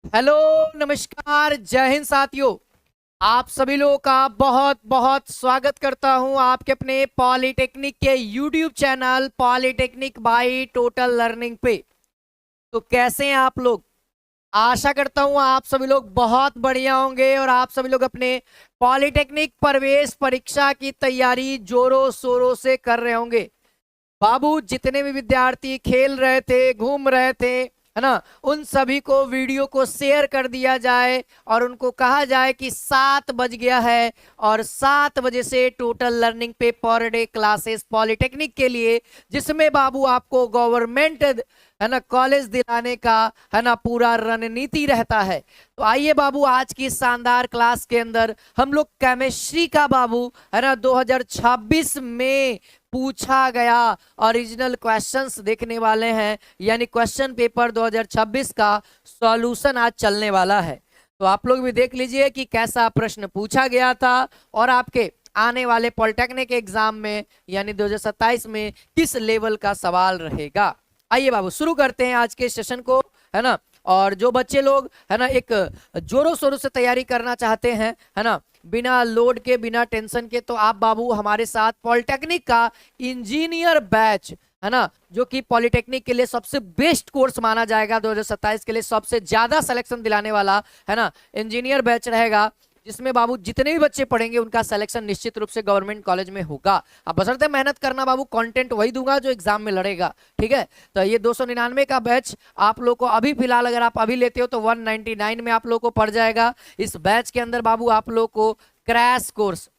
Hello, नमस्कार, जय हिंद साथियों। आप सभी लोगों का बहुत बहुत स्वागत करता हूं आपके अपने पॉलिटेक्निक के YouTube channel polytechnic by total learning पे। तो कैसे हैं आप लोग? आशा करता हूं आप सभी लोग बहुत बढ़िया होंगे और आप सभी लोग अपने पॉलिटेक्निक प्रवेश परीक्षा की तैयारी जोरों शोरों से कर रहे होंगे। बाबू, जितने भी विद्यार्थी खेल रहे थे, घूम रहे थे, है ना, उन सभी को वीडियो को शेयर कर दिया जाए और उनको कहा जाए कि 7 बज गया है और 7 बजे से टोटल लर्निंग पे पर डे क्लासेस पॉलिटेक्निक के लिए, जिसमें बाबू आपको गवर्नमेंट, है ना, कॉलेज दिलाने का, है ना, पूरा रणनीति रहता है। तो आइए बाबू, आज की शानदार क्लास के अंदर हम लोग केमिस्ट्री का बाबू, है ना, 2026 में पूछा गया ओरिजिनल क्वेश्चंस देखने वाले हैं। यानी क्वेश्चन पेपर 2026 का सॉल्यूशन आज चलने वाला है। तो आप लोग भी देख लीजिए कि कैसा प्रश्न पूछा गया था और आपके आने वाले पॉलिटेक्निक एग्जाम में यानी 2027 में किस लेवल का सवाल रहेगा। आइए बाबू, शुरू करते हैं आज के सेशन को, है ना। और जो बच्चे लोग, है ना, एक जोरों शोरों से तैयारी करना चाहते हैं, है ना, बिना लोड के, बिना टेंशन के, तो आप बाबू हमारे साथ पॉलिटेक्निक का इंजीनियर बैच, है ना, जो कि पॉलिटेक्निक के लिए सबसे बेस्ट कोर्स माना जाएगा, 2027 के लिए सबसे ज्यादा सिलेक्शन दिलाने वाला, है ना, इंजीनियर बैच रहेगा, जिसमें बाबू जितने भी बच्चे पढ़ेंगे उनका सिलेक्शन निश्चित रूप से गवर्नमेंट कॉलेज में होगा। अब बशर्ते मेहनत करना बाबू, कंटेंट वही दूंगा जो एग्जाम में लड़ेगा। ठीक है, तो ये 299 का बैच आप लोग को अभी फिलहाल, अगर आप अभी लेते हो तो 199 में आप लोग को पड़ जाएगा। इस बैच के अंदर बाबू आप लोग को क्रैश कोर्स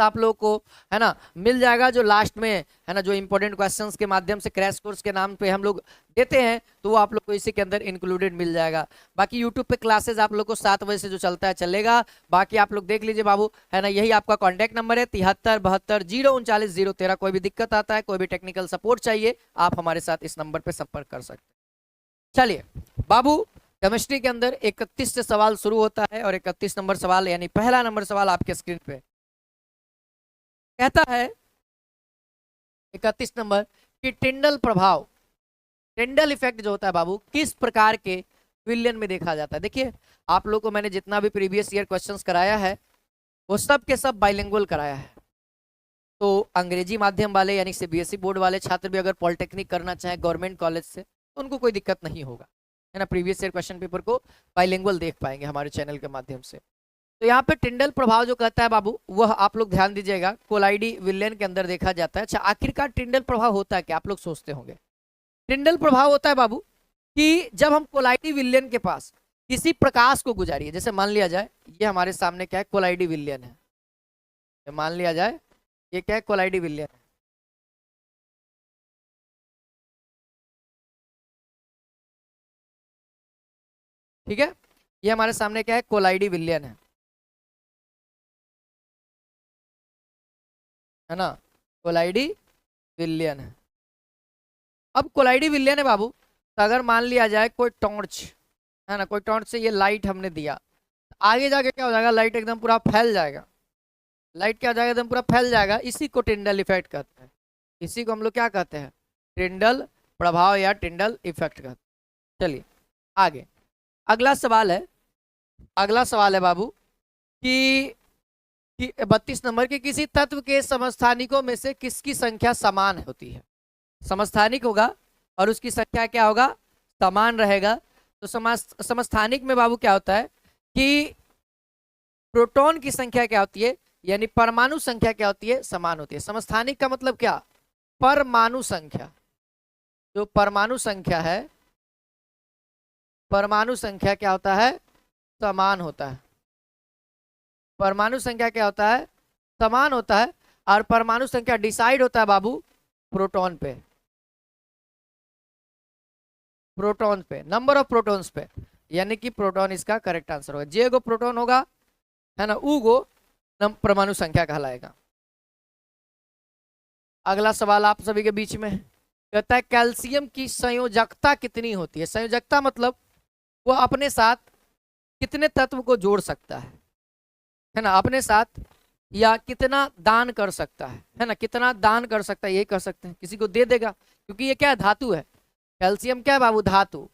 आप लोग को, है ना, मिल जाएगा, जो लास्ट में, है ना, जो इंपॉर्टेंट क्वेश्चंस के माध्यम से क्रैश कोर्स के नाम पे हम लोग देते हैं, तो वो आप लोग को इसी के अंदर इंक्लूडेड मिल जाएगा। बाकी यूट्यूब पे क्लासेस आप लोग को 7 बजे से जो चलता है चलेगा। बाकी आप लोग देख लीजिए बाबू, है ना, यही आपका कॉन्टैक्ट नंबर है 73 72 039 013। कोई भी दिक्कत आता है, कोई भी टेक्निकल सपोर्ट चाहिए, आप हमारे साथ इस नंबर पर संपर्क कर सकते हैं। चलिए बाबू, केमिस्ट्री के अंदर 31 से सवाल शुरू होता है और 31 नंबर सवाल, यानी पहला नंबर सवाल आपके स्क्रीन पे कहता है, 31 नंबर, कि टिंडल प्रभाव, टिंडल इफेक्ट जो होता है बाबू, किस प्रकार के विलयन में देखा जाता है। देखिए, आप लोग को मैंने जितना भी प्रीवियस ईयर क्वेश्चंस कराया है वो सब के सब बाइलिंगुअल कराया है। तो अंग्रेजी माध्यम वाले यानी सीबीएसई बोर्ड वाले छात्र भी अगर पॉलिटेक्निक करना चाहे गवर्नमेंट कॉलेज से, तो उनको कोई दिक्कत नहीं होगा, है ना। प्रीवियस ईयर क्वेश्चन पेपर को बाइलिंगुअल देख पाएंगे हमारे चैनल के माध्यम से। तो यहाँ पे टिंडल प्रभाव जो कहता है बाबू, वह आप लोग ध्यान दीजिएगा, कोलाइडी विलयन के अंदर देखा जाता है। अच्छा, आखिरकार टिंडल प्रभाव होता है क्या, आप लोग सोचते होंगे। टिंडल प्रभाव होता है बाबू कि जब हम कोलाइडी विलयन के पास किसी प्रकाश को गुजारिए, जैसे मान लिया जाए ये हमारे सामने क्या है, कोलाइडी विलयन है। तो मान लिया जाए ये क्या है, कोलाइडी विलयन है। ठीक है, ये हमारे सामने क्या है, कोलाइडी विलयन है ना, कोलाइडी विलयन है। अब कोलाइडी विलयन है बाबू, तो अगर मान लिया जाए कोई टॉर्च, है ना, कोई टॉर्च से ये लाइट हमने दिया, आगे जाके क्या हो जाएगा, लाइट एकदम पूरा फैल जाएगा। लाइट क्या हो जाएगा, एकदम पूरा फैल जाएगा। इसी को टिंडल इफेक्ट कहते हैं। इसी को हम लोग क्या कहते हैं, टिंडल प्रभाव या टिंडल इफेक्ट कहते हैं। चलिए आगे, अगला सवाल है, अगला सवाल है बाबू कि 32 नंबर के, किसी तत्व के समस्थानिकों में से किसकी संख्या समान होती है। समस्थानिक होगा और उसकी संख्या क्या होगा, समान रहेगा। तो समस्थानिक में बाबू क्या होता है कि प्रोटॉन की संख्या क्या होती है, यानी परमाणु संख्या क्या होती है, समान होती है। समस्थानिक का मतलब क्या, परमाणु संख्या। जो परमाणु संख्या है, परमाणु संख्या क्या होता है, समान होता है। परमाणु संख्या क्या होता है, समान होता है। और परमाणु संख्या डिसाइड होता है बाबू प्रोटॉन पे, प्रोटॉन पे, नंबर ऑफ प्रोटॉन्स पे। यानी कि प्रोटॉन इसका करेक्ट आंसर होगा। जे गो प्रोटॉन होगा, है ना, ऊ गो परमाणु संख्या कहलाएगा। अगला सवाल आप सभी के बीच में कहता है, कैल्शियम की संयोजकता कितनी होती है। संयोजकता मतलब वो अपने साथ कितने तत्व को जोड़ सकता है ना, अपने साथ, या कितना दान कर सकता है ना, कितना दान कर सकता है, यही कर सकते हैं, किसी को दे देगा, क्योंकि ये क्या है, धातु है। कैल्शियम क्या है बाबू, धातु।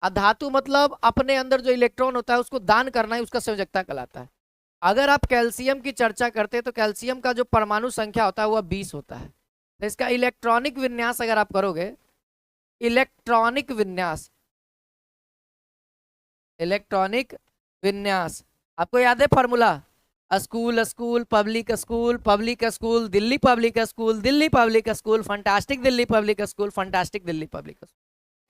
धातु मतलब अपने अंदर जो इलेक्ट्रॉन होता है उसको दान करना ही उसका संयोजकता कहलाता है। अगर आप कैल्शियम की चर्चा करते हैं तो कैल्शियम का जो परमाणु संख्या होता है वह 20 होता है। तो इसका इलेक्ट्रॉनिक विन्यास अगर आप करोगे, इलेक्ट्रॉनिक विन्यास, इलेक्ट्रॉनिक विन्यास आपको याद है formula? School school, public school, public school, Delhi public school, Delhi public school, fantastic Delhi public school, fantastic Delhi public school.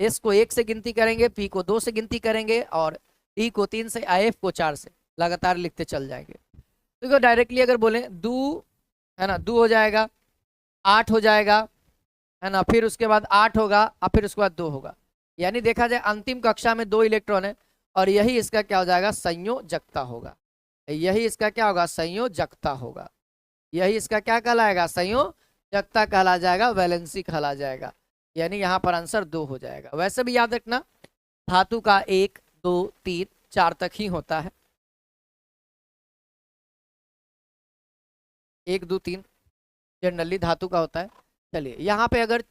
S को 1 से गिनती करेंगे, पी को 2 से गिनती करेंगे और टी को 3 से, आई एफ को 4 से, लगातार लिखते चल जाएंगे। देखो डायरेक्टली अगर बोले दो, है ना, 2 हो जाएगा, 8 हो जाएगा, है ना, फिर उसके बाद 8 होगा और फिर उसके बाद 2 होगा। यानी देखा जाए अंतिम कक्षा में 2 इलेक्ट्रॉन है और यही इसका क्या हो जाएगा? संयोजकता होगा। यही इसका क्या होगा? संयोजकता होगा। यही इसका क्या कहलाएगा? संयोजकता कहला जाएगा, वैलेंसी कहला जाएगा। यानी यहाँ पर आंसर 2 हो जाएगा। वैसे भी याद रखना धातु का 1 2 3 4 तक ही होता है। 1 2 3 जनरली धातु का होता है। चलिए यहाँ पे अगर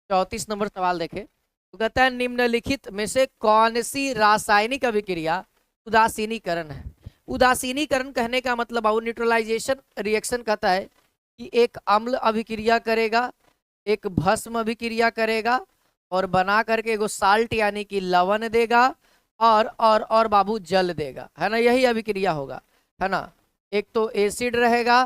34 नंबर सवाल देखें तो कहता है निम्नलिखित में से कौन सी रासायनिक अभिक्रिया उदासीनीकरण है? उदासीनीकरण कहने का मतलब आओ न्यूट्रलाइजेशन रिएक्शन कहता है कि एक अम्ल अभिक्रिया करेगा, एक भस्म अभिक्रिया करेगा और बना करके एगो साल्ट यानी कि लवण देगा और बाबू जल देगा, है ना, यही अभिक्रिया होगा, है ना। एक तो एसिड रहेगा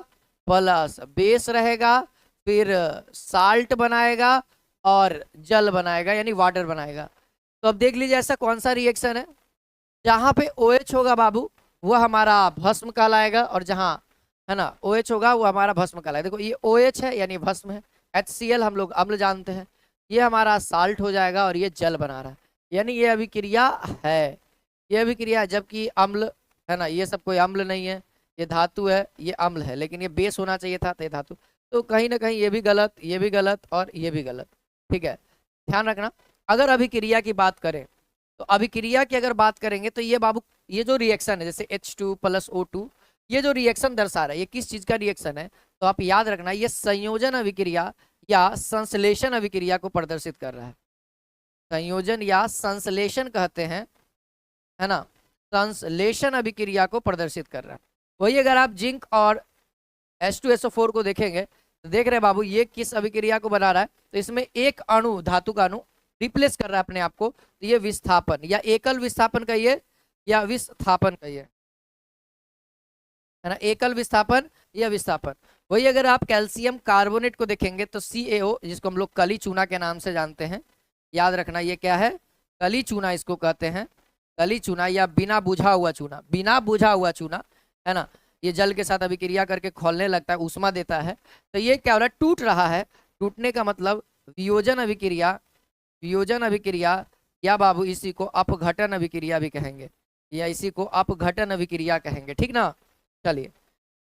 प्लस बेस रहेगा, फिर साल्ट बनाएगा और जल बनाएगा यानी वाटर बनाएगा। तो अब देख लीजिए ऐसा कौन सा रिएक्शन है जहां पे OH होगा बाबू वह हमारा भस्म कहलाएगा और जहां, है ना, OH होगा वो हमारा भस्म कहलाएगा। देखो ये OH है यानी भस्म है, HCl हम लोग अम्ल जानते हैं, ये हमारा साल्ट हो जाएगा और ये जल बना रहा है, यानी ये अभिक्रिया है, ये अभिक्रिया है। जबकि अम्ल, है ना, ये सब कोई अम्ल नहीं है, ये धातु है, ये अम्ल है, लेकिन ये बेस होना चाहिए था तो ये धातु। तो कहीं ना कहीं ये भी गलत, ये भी गलत और ये भी गलत, ठीक है, ध्यान रखना। अगर अभिक्रिया की बात करें तो अभिक्रिया की अगर बात करेंगे तो ये बाबू ये जो रिएक्शन है जैसे H2 + O2, ये जो रिएक्शन दर्शा रहा है ये किस चीज का रिएक्शन है? तो आप याद रखना ये संयोजन अभिक्रिया या संश्लेषण अभिक्रिया को प्रदर्शित कर रहा है। संयोजन या संश्लेषण कहते हैं, है ना, संश्लेषण अभिक्रिया को प्रदर्शित कर रहा है। वही अगर आप जिंक और H2SO4 को देखेंगे तो देख रहे हैं बाबू ये किस अभिक्रिया को बना रहा है? तो इसमें एक अणु, धातु का अणु रिप्लेस कर रहा है अपने आप को, तो ये विस्थापन या एकल विस्थापन कहिए या विस्थापन कहिए, है ना, एकल विस्थापन या विस्थापन। वही अगर आप कैल्शियम कार्बोनेट को देखेंगे तो CaO, जिसको हम लोग कली चूना के नाम से जानते हैं, याद रखना ये क्या है? कली चूना इसको कहते हैं, कली चूना या बिना बुझा हुआ चूना, बिना बुझा हुआ चूना, है ना। ये जल के साथ अभिक्रिया करके खोलने लगता है, उष्मा देता है, तो ये क्या हो रहा है? टूट रहा है। टूटने का मतलब वियोजन अभिक्रिया, वियोजन अभिक्रिया या बाबू इसी को अपघटन अभिक्रिया भी कहेंगे या इसी को अपघटन अभिक्रिया कहेंगे, ठीक ना। चलिए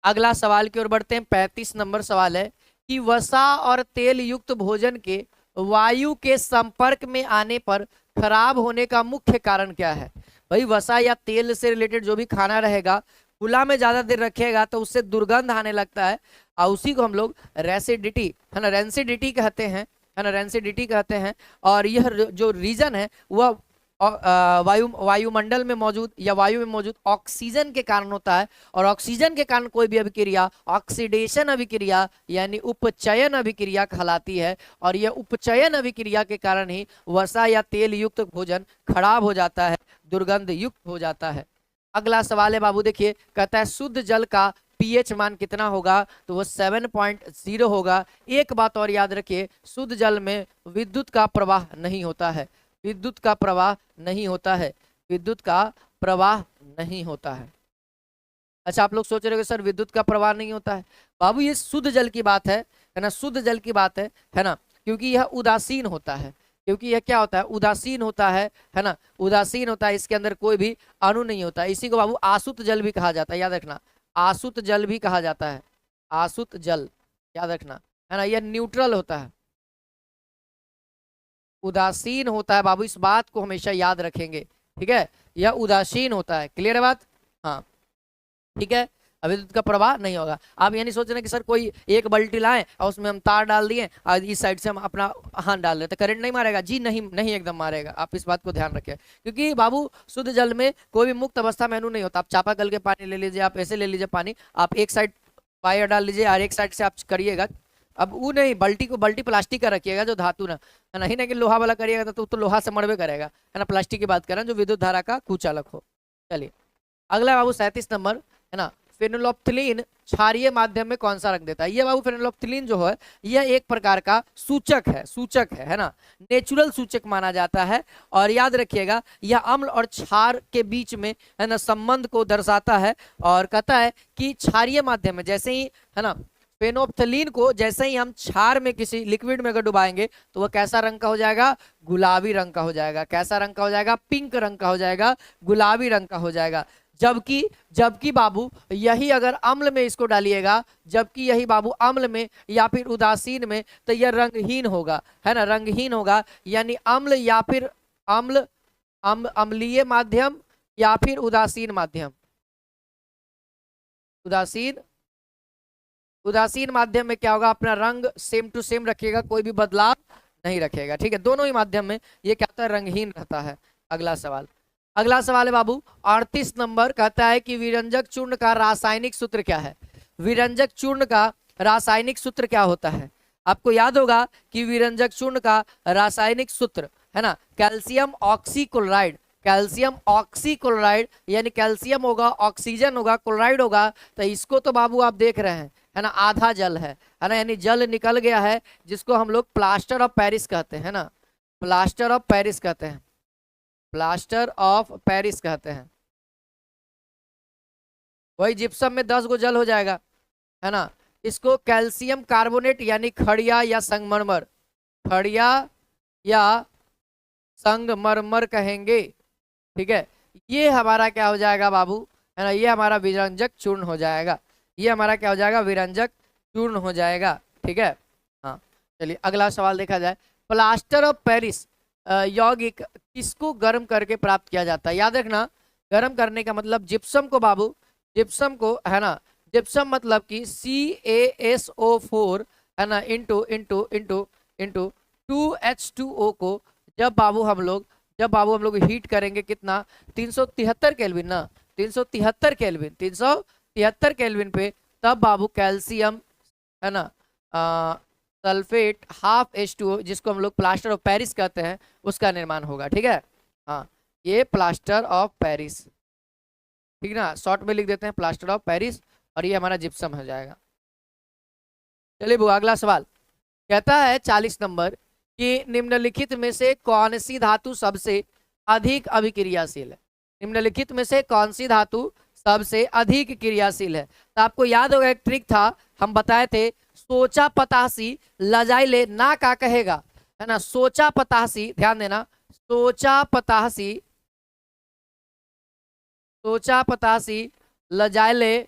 अगला सवाल की ओर बढ़ते हैं। 35 नंबर सवाल है कि वसा और तेल युक्त भोजन के वायु के संपर्क में आने पर खराब होने का मुख्य कारण क्या है? भाई वसा या तेल से रिलेटेड जो भी खाना रहेगा खुला में ज्यादा देर रखेगा तो उससे दुर्गंध आने लगता है और उसी को हम लोग रेसिडिटी, है ना, रेंसिडिटी कहते हैं, है ना, रेंसिडिटी कहते हैं। और यह जो रीजन है वह वायुमंडल में मौजूद या वायु में मौजूद ऑक्सीजन के कारण होता है और ऑक्सीजन के कारण कोई भी अभिक्रिया ऑक्सीडेशन अभिक्रिया यानी उपचयन अभिक्रिया कहलाती है और यह उपचयन अभिक्रिया के कारण ही वसा या तेल युक्त भोजन खराब हो जाता है, दुर्गंध युक्त हो जाता है। अगला सवाल है बाबू, देखिए कहता है शुद्ध जल का pH मान कितना होगा? तो वो 7.0 होगा। एक बात और याद रखिए, शुद्ध जल में विद्युत का प्रवाह नहीं होता है, विद्युत का प्रवाह नहीं होता है, विद्युत का प्रवाह नहीं होता है। अच्छा आप लोग सोच रहे हो सर विद्युत का प्रवाह नहीं होता है, बाबू ये शुद्ध जल की बात है ना, शुद्ध जल की बात है ना, क्योंकि यह उदासीन होता है, क्योंकि यह क्या होता है? उदासीन होता है ना, उदासीन होता है, इसके अंदर कोई भी अणु नहीं होता। इसी को बाबू आसुत जल भी कहा जाता है, याद रखना, आसुत जल भी कहा जाता है, आसुत जल, याद रखना, है ना। यह न्यूट्रल होता है, उदासीन होता है बाबू, इस बात को हमेशा याद रखेंगे, ठीक है, यह उदासीन होता है। क्लियर है बात? हाँ ठीक है। अब विद्युत का प्रवाह नहीं होगा। आप ये नहीं सोच रहे कि सर कोई एक बाल्टी लाएं और उसमें हम तार डाल दिए और इस साइड से हम अपना हाथ डाल देते, करंट नहीं मारेगा? जी नहीं, नहीं एकदम मारेगा। आप इस बात को ध्यान रखें, क्योंकि बाबू शुद्ध जल में कोई भी मुक्त अवस्था में अणु नहीं होता। आप चापाकल के पानी ले लीजिए, आप ऐसे ले लीजिए पानी, आप एक साइड वायर डाल लीजिए और एक साइड से आप करिएगा। अब वो नहीं, बाल्टी प्लास्टिक का रखिएगा जो धातु ना, नहीं ना कि लोहा वाला करिएगा तो लोहा से मरबे करेगा, है ना। प्लास्टिक की बात करें जो विद्युत धारा का कुचालक हो। चलिए अगला बाबू 37 नंबर, है ना। फेनोल्फ्थलीन क्षारीय माध्यम में कौन सा रंग देता है? ये बाबू फेनोल्फ्थलीन जो है यह एक प्रकार का सूचक है ना, नेचुरल सूचक माना जाता है। और याद रखिएगा यह अम्ल और क्षार के बीच में, है ना, संबंध को दर्शाता है। और कहता है कि क्षारीय माध्यम में जैसे ही, है ना, फेनोल्फ्थलीन को जैसे ही हम क्षार में किसी लिक्विड में अगर डुबाएंगे तो वह कैसा रंग का हो जाएगा? गुलाबी रंग का हो जाएगा। कैसा रंग का हो जाएगा? पिंक रंग का हो जाएगा, गुलाबी रंग का हो जाएगा। जबकि बाबू यही अगर अम्ल में इसको डालिएगा, जबकि यही बाबू अम्ल में या फिर उदासीन में, तो यह रंगहीन होगा, है ना, रंगहीन होगा। यानी अम्ल या फिर अम्लीय माध्यम या फिर उदासीन माध्यम, उदासीन माध्यम में क्या होगा? अपना रंग सेम टू सेम रखिएगा, कोई भी बदलाव नहीं रखेगा, ठीक है। दोनों ही माध्यम में ये क्या होता है? रंगहीन रहता है। अगला सवाल है बाबू 38 नंबर, कहता है कि विरंजक चूर्ण का रासायनिक सूत्र क्या है? विरंजक चूर्ण का रासायनिक सूत्र क्या होता है? आपको याद होगा कि विरंजक चूर्ण का रासायनिक सूत्र, है ना, कैल्शियम ऑक्सीक्लोराइड। कैल्शियम ऑक्सीक्लोराइड यानी कैल्शियम होगा, ऑक्सीजन होगा, क्लोराइड होगा। तो इसको तो बाबू आप देख रहे हैं, है ना, आधा जल है ना, यानी जल निकल गया है, जिसको हम लोग प्लास्टर ऑफ पेरिस कहते हैं, ना, प्लास्टर ऑफ पेरिस कहते हैं, प्लास्टर ऑफ पेरिस कहते हैं। वही जिप्सम में 10 गो जल हो जाएगा, है ना। इसको कैल्शियम कार्बोनेट यानी खड़िया या संगमरमर, खड़िया या संगमरमर कहेंगे, ठीक है। ये हमारा क्या हो जाएगा बाबू, है ना, ये हमारा विरंजक चूर्ण हो जाएगा। ये हमारा क्या हो जाएगा? विरंजक चूर्ण हो जाएगा, ठीक है। हाँ चलिए अगला सवाल देखा जाए। प्लास्टर ऑफ पेरिस यौगिक किसको गर्म करके प्राप्त किया जाता है? याद रखना, गर्म करने का मतलब जिप्सम को बाबू, जिप्सम को, है ना, जिप्सम मतलब कि CaSO4, है ना, into into into into 2H2O को जब बाबू हम लोग हीट करेंगे कितना? 373 केल्विन ना, 373 केल्विन, 373 केल्विन पे, तब बाबू कैल्शियम, है ना, सल्फेट हाफ H2O, जिसको हम लोग प्लास्टर ऑफ पेरिस कहते हैं, उसका निर्माण होगा, ठीक है। हाँ ये प्लास्टर ऑफ पेरिस, ठीक ना, शॉर्ट में लिख देते हैं प्लास्टर ऑफ पेरिस, और ये हमारा जिप्सम हो जाएगा। चलिए वो अगला सवाल कहता है 40 नंबर कि निम्नलिखित में से कौन सी धातु सबसे अधिक अभिक्रियाशील है? निम्नलिखित में से कौन सी धातु सबसे अधिक क्रियाशील है? तो आपको याद होगा एक ट्रिक था, हम बताए थे, सोचा पतासी लजाइले ना का कहेगा, है ना। सोचा पतासी, ध्यान देना, सोचा पतासी लजाइले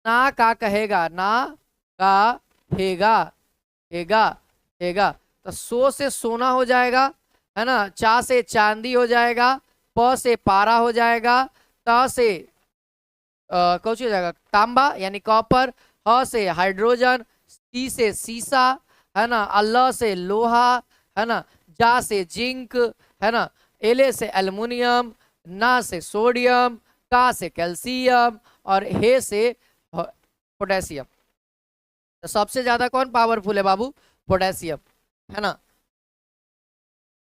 ना का कहेगा, ना का हेगा, हेगा। तो सो से सोना हो जाएगा, है ना, चा से चांदी हो जाएगा, प से पारा हो जाएगा, त से कौन हो जाएगा? तांबा यानी कॉपर, ह से हाइड्रोजन, सी से सीसा, है ना, ल से लोहा, है ना, जा से जिंक, है ना, एले से एल्युमिनियम, ना से सोडियम, का से कैल्शियम, और हे से पोटेशियम। तो सबसे ज्यादा कौन पावरफुल है बाबू? पोटेशियम, है ना,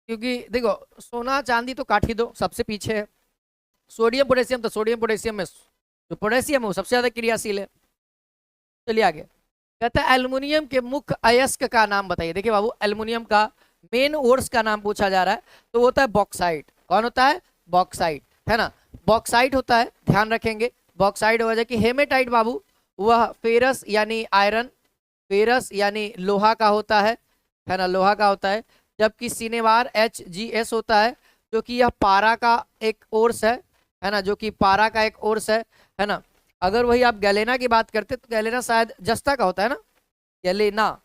क्योंकि देखो सोना चांदी तो काट ही दो, सबसे पीछे है। सोडियम पोटेशियम, तो सोडियम पोटेशियम में जो पोटेशियम है वो सबसे ज्यादा क्रियाशील है। चलिए आगे कहता है एल्युमिनियम के मुख्य अयस्क का नाम बताइए। देखिए बाबू एल्युमिनियम का मेन ओर्स का नाम पूछा जा रहा है, तो वो होता है बॉक्साइट। कौन होता है? बॉक्साइट, है ना, बॉक्साइट होता है, ध्यान रखेंगे। बॉक्साइट हो जाए कि हेमेटाइट बाबू, वह फेरस यानी आयरन, फेरस यानी लोहा का होता है ना, लोहा का होता है। जबकि सिनेवार HgS होता है, जो कि यह पारा का एक ओर्स है ना, जो कि पारा का एक ओर्स है ना। अगर वही आप गैलेना की बात करते तो गैलेना शायद जस्ता का होता है ना, गैलेना।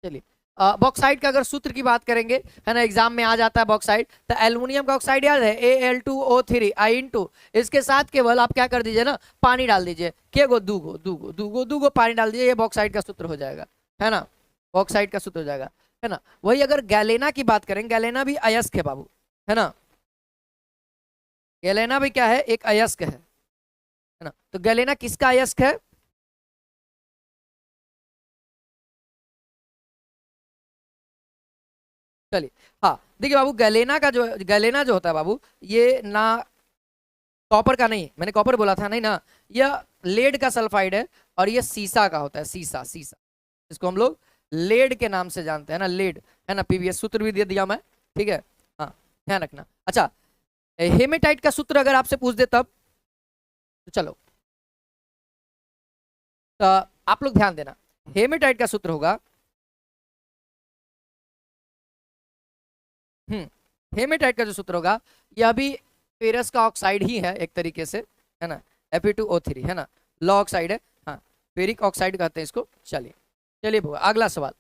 चलिए बॉक्साइड का अगर सूत्र की बात करेंगे, है ना, एग्जाम में आ जाता है बॉक्साइड, तो एल्युमिनियम का ऑक्साइड याद है, Al2O3 I, इसके साथ केवल आप क्या कर दीजिए ना, पानी डाल दीजिए, के गो दूगो दूगो दूगो दूगो पानी डाल दीजिए, ये बॉक्साइड का सूत्र हो जाएगा, है ना, बॉक्साइड का सूत्र हो जाएगा, है ना। वही अगर गैलेना की बात करें, गैलेना भी अयस्क है बाबू, है ना, गैलेना भी क्या है, एक अयस्क है ना। तो गैलेना किसका अयस्क है? चलिए, हाँ देखिए बाबू, गैलेना जो होता है बाबू, ये ना कॉपर का नहीं, मैंने कॉपर बोला था नहीं ना, यह लेड का सल्फाइड है, और ये सीसा का होता है, सीसा सीसा, इसको हम लोग लेड के नाम से जानते हैं ना, लेड, है ना, पीवीएस सूत्र भी दे दिया मैं, ठीक है, हाँ ध्यान रखना। अच्छा, हेमेटाइट का सूत्र अगर आपसे पूछ दे तब, तो चलो, तो आप लोग ध्यान देना, हेमेटाइट का सूत्र होगा, हेमेटाइट का जो सूत्र होगा, यह भी फेरस का ऑक्साइड ही है एक तरीके से, है ना, Fe2O3, है ना, लॉ ऑक्साइड है, हाँ, फेरिक ऑक्साइड कहते हैं इसको। चलिए चलिए भैया, अगला सवाल,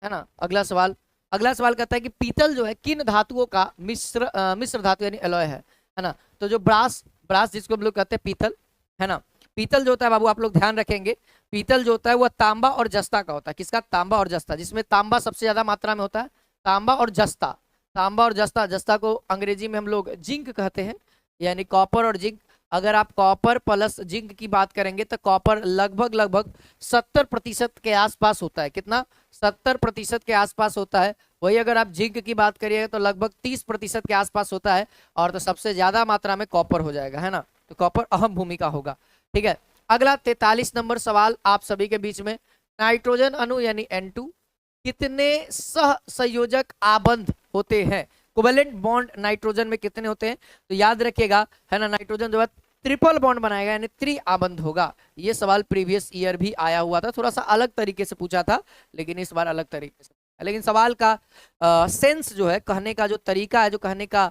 है ना, अगला सवाल कहता है कि पीतल जो है किन धातुओं का मिश्र धातु यानी एलॉय है ना। तो जो ब्रास ब्रास जिसको हम लोग कहते हैं पीतल, है ना, पीतल जो होता है बाबू, आप लोग ध्यान रखेंगे, पीतल जो होता है वह तांबा और जस्ता का होता है, किसका? तांबा और जस्ता, जिसमें तांबा सबसे ज्यादा मात्रा में होता है, तांबा और जस्ता, तांबा और जस्ता, जस्ता को अंग्रेजी में हम लोग जिंक कहते हैं, यानी कॉपर और जिंक। अगर आप कॉपर प्लस जिंक की बात करेंगे तो कॉपर लगभग लगभग 70% के आसपास होता है, कितना? 70% के आसपास होता है। वही अगर आप जिंक की बात करिएगा तो लगभग 30% के आसपास होता है, और तो सबसे ज्यादा मात्रा में कॉपर हो जाएगा, है ना, तो कॉपर अहम भूमिका होगा। ठीक है, अगला 43 नंबर सवाल आप सभी के बीच में, नाइट्रोजन अणु यानी N2 कितने सह संयोजक आबंध होते हैं? कोवेलेंट बॉन्ड नाइट्रोजन में कितने होते हैं? तो याद रखिएगा, है ना, नाइट्रोजन जो है ट्रिपल बॉन्ड बनाएगा, यानी त्रिआबंध होगा। ये सवाल प्रीवियस ईयर भी आया हुआ था, थोड़ा सा अलग तरीके से पूछा था, लेकिन इस बार अलग तरीके से, लेकिन सवाल का सेंस जो है, कहने का जो तरीका है, जो कहने का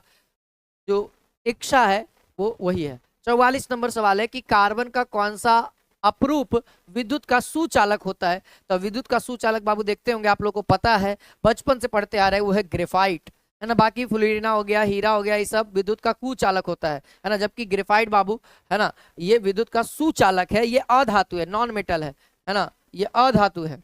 जो इच्छा है, वो वही है। 44 नंबर सवाल है कि कार्बन का कौन सा अपरूप विद्युत का सुचालक होता है? तो विद्युत का सुचालक बाबू देखते होंगे, आप लोग को पता है, बचपन से पढ़ते आ रहे हैं, वो है ग्रेफाइट, है ना। बाकी फ्लोरिना हो गया, हीरा हो गया, ये सब विद्युत का कुचालक होता है ना, जबकि ग्रेफाइट बाबू, है ना, ये विद्युत का सुचालक है, ये अधातु है, नॉन मेटल है ना, ये अधातु है,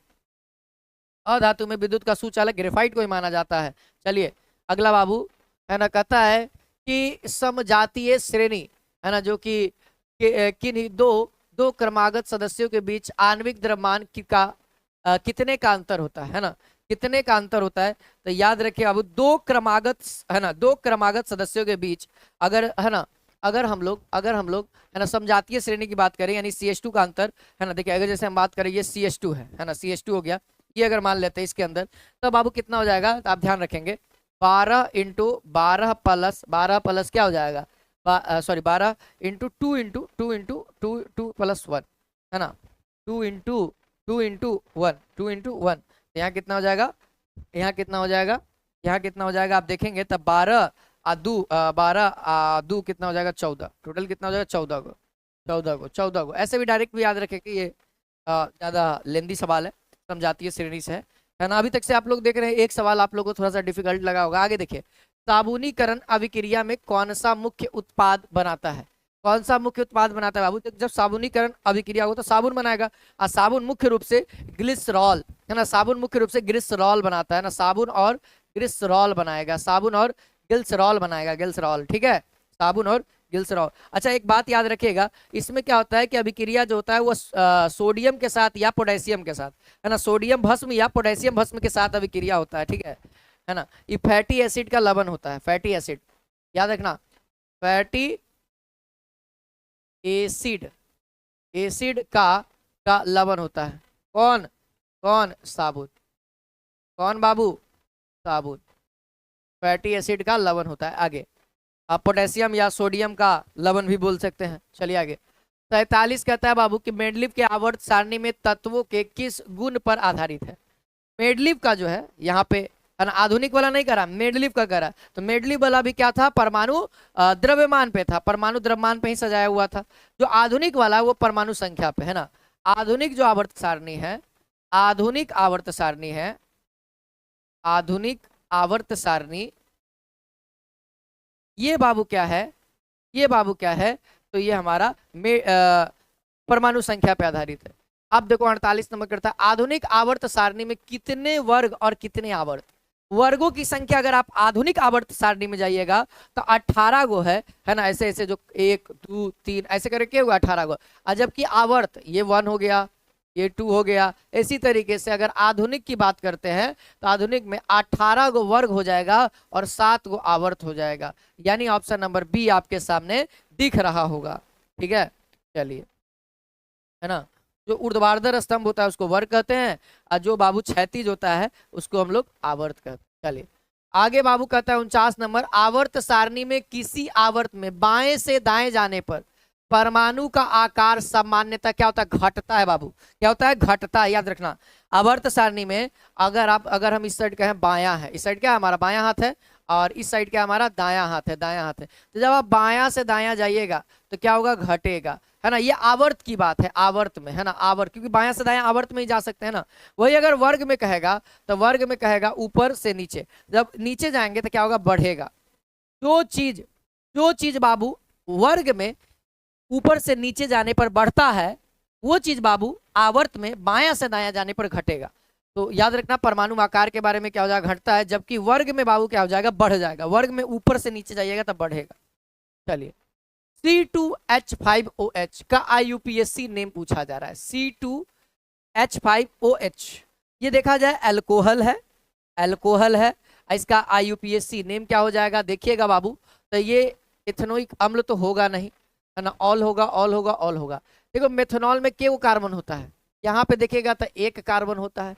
अधातु में विद्युत का सुचालक ग्रेफाइट को ही माना जाता है। चलिए अगला बाबू, है ना, कहता है कि समजातीय श्रेणी, है ना, जो कि किन्हीं दो क्रमागत सदस्यों के बीच आणविक द्रव्यमान का कितने का अंतर होता है ना, कितने का अंतर होता है? तो याद रखिए अब दो क्रमागत, है ना, दो क्रमागत सदस्यों के बीच अगर, है ना, अगर हम लोग है ना समजातीय श्रेणी की बात करें, यानी CH2 का अंतर, है ना, देखिए अगर जैसे हम बात करें, ये CH2 है ना, CH2 हो गया, ये अगर मान लेते हैं इसके अंदर, तो बाबू कितना हो जाएगा? तो आप ध्यान रखेंगे, 12 इंटू 12 प्लस क्या हो जाएगा, सॉरी 12 इंटू 2 प्लस 1, है ना, 2 इंटू 1 यहाँ कितना हो जाएगा, यहाँ कितना हो जाएगा, यहाँ कितना हो जाएगा, आप देखेंगे तब 12 दू कितना हो जाएगा, 14, टोटल कितना हो जाएगा, 14 को ऐसे भी डायरेक्ट भी याद रखें कि ये ज्यादा लेंदी सवाल है, समझाती है श्रेणी से, है ना। अभी तक से आप लोग देख रहे हैं, एक सवाल आप लोग को थोड़ा सा डिफिकल्ट लगा होगा, आगे देखिए, साबुनीकरण अभिक्रिया में कौन सा मुख्य उत्पाद बनाता है? कौन सा मुख्य उत्पाद बनाता है बाबू? जब साबुनीकरण अभिक्रिया हो तो साबुन बनाएगा, और साबुन मुख्य रूप से ग्लिसरॉल, है ना, साबुन मुख्य रूप से ग्लिसरॉल बनाता है ना, साबुन और ग्लिसरॉल बनाएगा, साबुन और ग्लिसरॉल बनाएगा, ग्लिसरॉल, ठीक है, साबुन और ग्लिसरॉल। अच्छा एक बात याद रखिएगा, इसमें क्या होता है कि अभिक्रिया जो होता है वो सोडियम के साथ या पोटेशियम के साथ, है ना, सोडियम भस्म या पोटेशियम भस्म के साथ अभिक्रिया होता है, ठीक है ना। ये फैटी एसिड का लवण होता है, फैटी एसिड, याद रखना, फैटी एसिड, एसिड का लवण होता है, कौन कौन? साबुन, कौन बाबू? साबुन, फैटी एसिड का लवण होता है। आगे आप पोटेशियम या सोडियम का लवण भी बोल सकते हैं। चलिए आगे, 43 कहता है बाबू कि मेंडलीव के आवर्त सारणी में तत्वों के किस गुण पर आधारित है? मेंडलीव का जो है यहाँ पे, आधुनिक वाला नहीं करा, मेंडलीव का करा, तो मेंडलीव वाला भी क्या था, परमाणु द्रव्यमान पे था, परमाणु द्रव्यमान पे ही सजाया हुआ था। जो आधुनिक वाला वो परमाणु संख्या पे, है ना। आधुनिक जो आवर्त सारणी है, आधुनिक आवर्त सारणी है, आधुनिक आवर्त सारणी, ये बाबू क्या है, ये बाबू क्या है, तो ये हमारा परमाणु संख्या पे आधारित है। अब देखो 48 नंबर करता है, आधुनिक आवर्त सारणी में कितने वर्ग और कितने आवर्त। वर्गों की संख्या अगर आप आधुनिक आवर्त सारणी में जाइएगा तो 18 गो है ना, ऐसे ऐसे जो 1 2 3 ऐसे करके होगा 18 गो। और जबकि आवर्त ये 1 हो गया, ये 2 हो गया। इसी तरीके से अगर आधुनिक की बात करते हैं तो आधुनिक में 18 गो वर्ग हो जाएगा और 7 गो आवर्त हो जाएगा, यानी ऑप्शन नंबर बी आपके सामने दिख रहा होगा। ठीक है, चलिए, है ना। जो ऊर्ध्वाधर स्तंभ होता है उसको वर्ग कहते हैं, और जो बाबू क्षैतिज होता है उसको हम लोग आवर्त कहते हैं। चलिए आगे बाबू कहता है 49 नंबर, आवर्त सारणी में किसी आवर्त में बाएं से दाएं जाने पर परमाणु का आकार सामान्यतः क्या होता है, घटता है बाबू। क्या होता है, घटता है, याद रखना। आवर्त सारणी में अगर हम इस साइड का है बायां है, इस साइड क्या है हमारा बायां हाथ है, और इस साइड क्या हमारा दायां हाथ है, दायां हाथ है। तो जब आप बायां से दायां जाइएगा तो क्या होगा, घटेगा, है ना। ये आवर्त की बात है, आवर्त में, है ना, आवर्त, क्योंकि बायां से दायां आवर्त में ही जा सकते हैं ना। वही अगर वर्ग में कहेगा तो वर्ग में कहेगा ऊपर से नीचे, जब नीचे जाएंगे तो क्या होगा, बढ़ेगा। जो चीज बाबू वर्ग में ऊपर से नीचे जाने पर बढ़ता है, वो चीज बाबू आवर्त में बायां से दायां जाने पर घटेगा। तो याद रखना, परमाणु आकार के बारे में क्या हो जाएगा, घटता है, जबकि वर्ग में बाबू क्या हो जाएगा, बढ़ जाएगा। वर्ग में ऊपर से नीचे जाइएगा तब बढ़ेगा। चलिए C2H5OH का IUPAC नेम पूछा जा रहा है। C2H5OH ये देखा जाए अल्कोहल है, अल्कोहल है। इसका IUPAC नेम क्या हो जाएगा, देखिएगा बाबू, तो ये इथेनोइक अम्ल तो होगा नहीं, है ना, ऑल होगा, ऑल होगा, ऑल होगा। देखो मेथनॉल में क्यों कार्बन होता है, यहाँ पे देखिएगा तो 1 कार्बन होता है।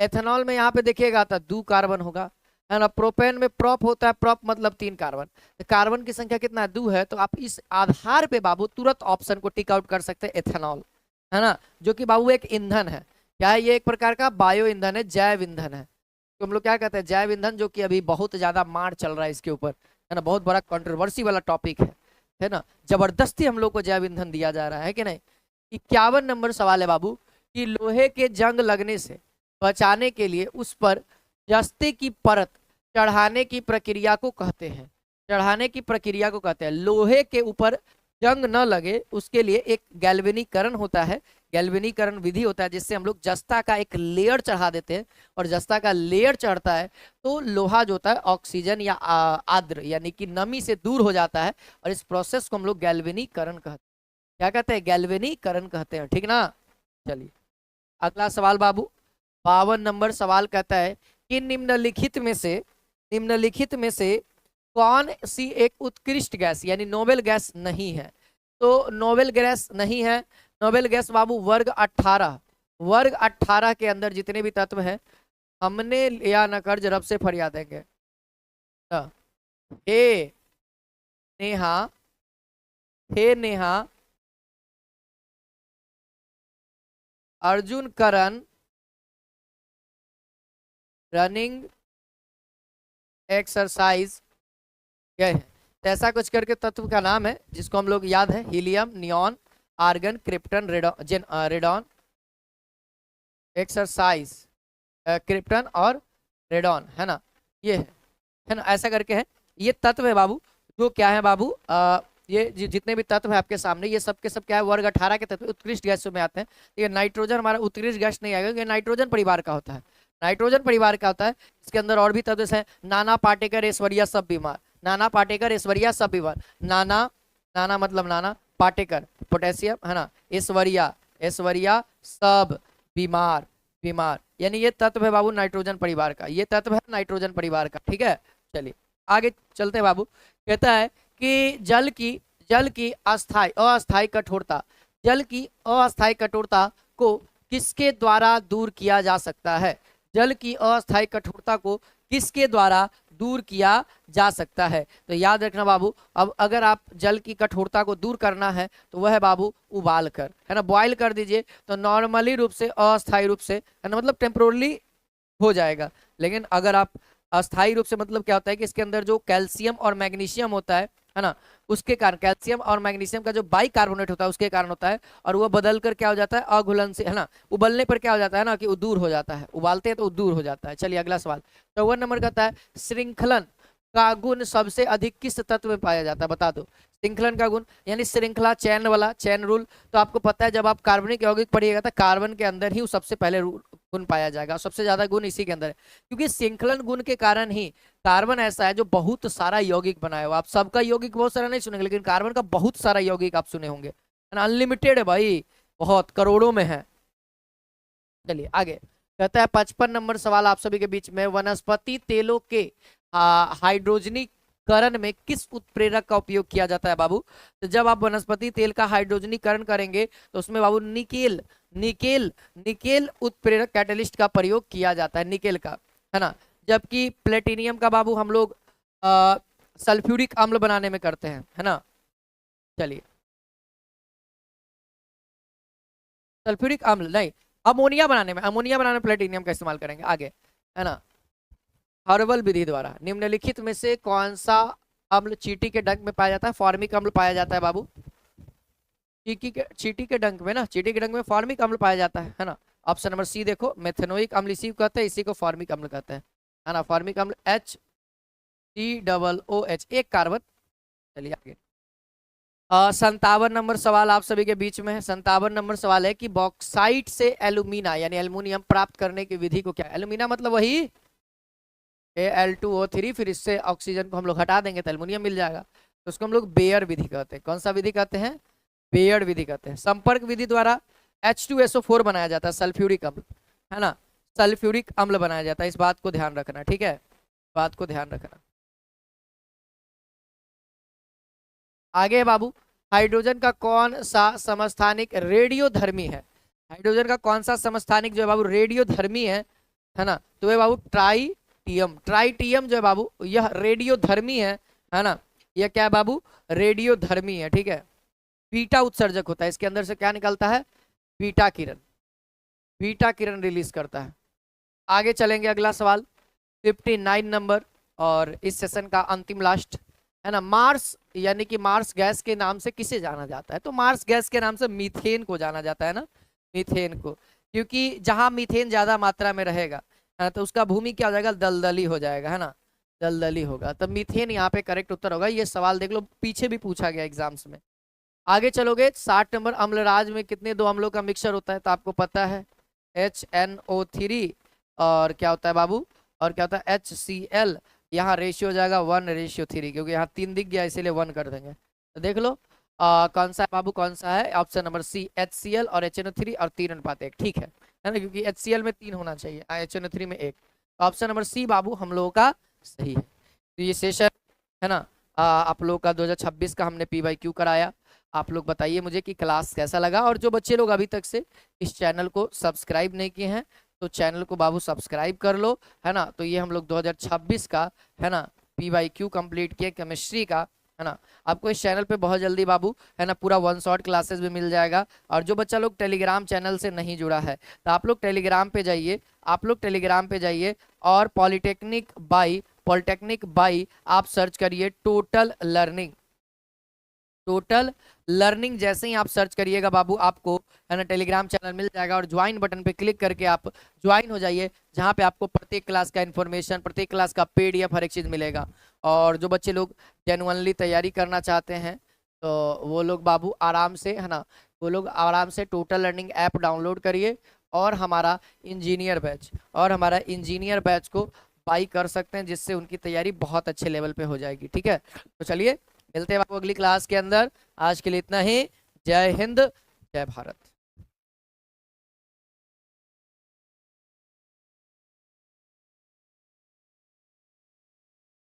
एथेनॉल में यहाँ पे देखिएगा तो 2 कार्बन होगा, है ना। प्रोपेन में प्रॉप होता है, प्रॉप मतलब 3 कार्बन। तो कार्बन की संख्या कितना है, 2 है। तो आप इस आधार पे बाबू तुरंत ऑप्शन को टिक आउट कर सकते हैं, एथेनॉल, है ना, जो कि बाबू एक ईंधन है। क्या है, ये एक प्रकार का बायो ईंधन है, जैव ईंधन है। तो हम लोग क्या कहते हैं, जैव ईंधन, जो कि अभी बहुत ज्यादा मार चल रहा है इसके ऊपर, है ना, बहुत बड़ा कंट्रोवर्सी वाला टॉपिक है ना। जबरदस्ती हम लोग को जैव ईंधन दिया जा रहा है कि नहीं। 51 नंबर सवाल है बाबू कि लोहे के जंग लगने से बचाने के लिए उस पर जस्ते की परत चढ़ाने की प्रक्रिया को कहते हैं, चढ़ाने की प्रक्रिया को कहते हैं। लोहे के ऊपर जंग न लगे उसके लिए एक गैल्वेनीकरण होता है, गैल्वेनीकरण विधि होता है, जिससे हम लोग जस्ता का एक लेयर चढ़ा देते हैं। और जस्ता का लेयर चढ़ता है तो लोहा जो होता है ऑक्सीजन या आर्द्र यानी कि नमी से दूर हो जाता है, और इस प्रोसेस को हम लोग गैल्वेनीकरण कहते हैं। क्या कहते हैं, गैल्वेनीकरण कहते हैं, ठीक ना। चलिए अगला सवाल बाबू 52 नंबर सवाल कहता है कि निम्नलिखित में से कौन सी एक उत्कृष्ट गैस यानी नोबेल गैस नहीं है। तो नोबेल गैस नहीं है, नोबेल गैस बाबू वर्ग 18 के अंदर जितने भी तत्व हैं, हमने लिया न कर्ज रब से फरियाद देंगे। हे नेहा, अर्जुन करण, रनिंग एक्सरसाइज, क्या है, ऐसा कुछ करके तत्व का नाम है जिसको हम लोग याद है, helium, neon, argon, krypton, radon, exercise, krypton और रेडॉन, है ना, ये है ना, ऐसा करके है। ये तत्व है बाबू, जो क्या है बाबू, ये जितने भी तत्व है आपके सामने, ये सब के सब क्या है, वर्ग 18 के तत्व उत्कृष्ट गैसों में आते हैं। ये नाइट्रोजन हमारा उत्कृष्ट गैस नहीं आएगा, ये नाइट्रोजन परिवार का होता है, नाइट्रोजन परिवार का होता है। इसके अंदर और भी तत्व हैं, नाना पाटेकर, ऐश्वर्या, सब बीमार, नाना पाटेकर, ऐश्वर्या, सब बीमार। नाना मतलब नाना, पाटेकर पोटेशियम, है ना, ऐश्वर्या सब बीमार, यानी ये तत्व है बाबू नाइट्रोजन परिवार का, ये तत्व है नाइट्रोजन परिवार का, ठीक है। चलिए आगे चलते हैं बाबू। कहता है कि जल की अस्थाई कठोरता, जल की अस्थाई कठोरता को किसके द्वारा दूर किया जा सकता है। जल की अस्थाई कठोरता को किसके द्वारा दूर किया जा सकता है। तो याद रखना बाबू, अब अगर आप जल की कठोरता को दूर करना है तो वह है बाबू उबाल कर, है ना, बॉयल कर दीजिए तो नॉर्मली रूप से, अस्थायी रूप से, है ना, मतलब टेम्पोरली हो जाएगा। लेकिन अगर आप अस्थायी रूप से मतलब क्या होता है कि इसके अंदर जो कैल्शियम और मैग्नीशियम होता है है ना, उसके कारण कैल्शियम और मैग्नीशियम का जो बाई कार्बोनेट होता है उसके कारण होता है, और वो बदल कर क्या हो जाता है, अघुलन से, है ना, उबलने पर क्या हो जाता है ना कि वो दूर हो जाता है, उबालते हैं तो दूर हो जाता है। चलिए अगला सवाल 54 नंबर कहता है श्रृंखलन का गुण सबसे अधिक किस तत्व में पाया जाता है, बता दो। श्रृंखलन का गुण यानी श्रृंखला, चैन वाला, चैन रूल, तो आपको पता है जब आप कार्बनिक यौगिक पढ़िएगा तो कार्बन के अंदर ही सबसे पहले गुण पाया जाएगा, सबसे ज्यादा गुण इसी के अंदर है, क्योंकि श्रृंखलन गुण के कारण ही कार्बन ऐसा है जो बहुत सारा यौगिक बनाया हुआ। आप सबका यौगिक बहुत सारा नहीं सुनेंगे, लेकिन कार्बन का बहुत सारा यौगिक आप सुने होंगे, अनलिमिटेड है भाई, बहुत करोड़ों में है। चलिए आगे कहता है 55 नंबर सवाल आप सभी के बीच में, वनस्पति तेलों के हाइड्रोजनीकरण में किस उत्प्रेरक का उपयोग किया जाता है बाबू। तो जब आप वनस्पति तेल का हाइड्रोजनीकरण करेंगे तो उसमें बाबू निकेल निकेल निकेल उत्प्रेरक कैटलिस्ट का प्रयोग किया जाता है, निकेल का, है ना। जबकि प्लेटिनियम का बाबू हम लोग सल्फ्यूरिक अम्ल बनाने में करते हैं, है ना। चलिए सल्फ्यूरिक अम्ल नहीं, अमोनिया बनाने में, अमोनिया बनाने में प्लेटिनियम का इस्तेमाल करेंगे आगे, है ना। हर्बल विधि द्वारा निम्नलिखित में से कौन सा अम्ल चींटी के डंक में पाया जाता है, फॉर्मिक अम्ल पाया जाता है बाबू। चींटी के डंक में ना, चींटी के डंक में फॉर्मिक अम्ल पाया जाता है ना। ऑप्शन नंबर सी देखो, मेथेनोइक अम्ल इसी को कहते हैं, इसी को फॉर्मिक अम्ल कहते हैं, है ना। फॉर्मिक अम्ल HCOOH, एक कार्बन। चलिए आगे 57 नंबर सवाल आप सभी के बीच में है। 57 नंबर सवाल है कि बॉक्साइट से एल्यूमिना यानी एल्युमिनियम प्राप्त करने की विधि को क्या, एल्यूमिना मतलब वही Al2O3, फिर इससे ऑक्सीजन को हम लोग हटा देंगे तो एल्युमिनियम मिल जाएगा, तो उसको हम लोग बेयर विधि कहते हैं। कौन सा विधि कहते हैं, बेयर विधि कहते हैं। संपर्क विधि द्वारा H2SO4 बनाया जाता है, सल्फ्यूरिक अम्ल, है ना, सल्फ्यूरिक अम्ल बनाया जाता है, इस बात को ध्यान रखना, ठीक है, बात को ध्यान रखना। आगे बाबू हाइड्रोजन का कौन सा समस्थानिक रेडियोधर्मी है, हाइड्रोजन का कौन सा समस्थानिक जो है बाबू रेडियोधर्मी है ना, तो ये बाबू ट्राइटियम, ट्राइटियम जो है बाबू यह रेडियोधर्मी है ना, यह क्या है बाबू, रेडियोधर्मी है, ठीक है। बीटा उत्सर्जक होता है, इसके अंदर से क्या निकलता है, बीटा किरण, बीटा किरण रिलीज करता है। आगे चलेंगे अगला सवाल 59 नंबर, और इस सेशन का अंतिम लास्ट, है ना। मार्स यानी कि मार्स गैस के नाम से किसे जाना जाता है, तो मार्स गैस के नाम से मीथेन को जाना जाता है ना, मीथेन को, क्योंकि जहां मीथेन ज्यादा मात्रा में रहेगा, है ना, तो उसका भूमि क्या हो जाएगा, दलदली हो जाएगा, है ना, दलदली होगा, तो मीथेन यहाँ पे करेक्ट उत्तर होगा। ये सवाल देख लो, पीछे भी पूछा गया एग्जाम्स में। आगे चलोगे 60 नंबर, अम्लराज में कितने दो अम्लों का मिक्सचर होता है, तो आपको पता है HNO3 और क्या होता है बाबू, और क्या होता है HCl, यहाँ रेशियो हो जाएगा 1:3, क्योंकि यहाँ 3 दिख गया इसीलिए 1 कर देंगे। तो देख लो कौन सा है बाबू, कौन सा है, ऑप्शन नंबर सी HCl और HNO3 और 3:1, ठीक है ना, क्योंकि HCl में 3 होना चाहिए, HNO3 में 1, तो ऑप्शन नंबर सी बाबू हम लोगों का सही है। तो ये सेशन है ना आप लोग का 2026 का हमने PYQ कराया। आप लोग बताइए मुझे कि क्लास कैसा लगा, और जो बच्चे लोग अभी तक से इस चैनल को सब्सक्राइब नहीं किए हैं तो चैनल को बाबू सब्सक्राइब कर लो, है ना। तो ये हम लोग 2026 का, है ना, PYQ कंप्लीट किए केमिस्ट्री का, है ना। आपको इस चैनल पे बहुत जल्दी बाबू, है ना, पूरा 1 शॉट क्लासेस भी मिल जाएगा। और जो बच्चा लोग टेलीग्राम चैनल से नहीं जुड़ा है तो आप लोग टेलीग्राम पे जाइए, आप लोग टेलीग्राम पे जाइए और पॉलिटेक्निक बाई आप सर्च करिए, टोटल लर्निंग, टोटल लर्निंग जैसे ही आप सर्च करिएगा बाबू आपको, है ना, टेलीग्राम चैनल मिल जाएगा, और ज्वाइन बटन पे क्लिक करके आप ज्वाइन हो जाइए, जहां पे आपको प्रत्येक क्लास का इन्फॉर्मेशन, प्रत्येक क्लास का PDF हर एक चीज़ मिलेगा। और जो बच्चे लोग जेन्युइनली तैयारी करना चाहते हैं तो वो लोग बाबू आराम से, है ना, वो लोग आराम से टोटल लर्निंग ऐप डाउनलोड करिए और हमारा इंजीनियर बैच को बाई कर सकते हैं, जिससे उनकी तैयारी बहुत अच्छे लेवल पे हो जाएगी, ठीक है। तो चलिए मिलते हैं आपको अगली क्लास के अंदर, आज के लिए इतना ही। जय हिंद, जय भारत।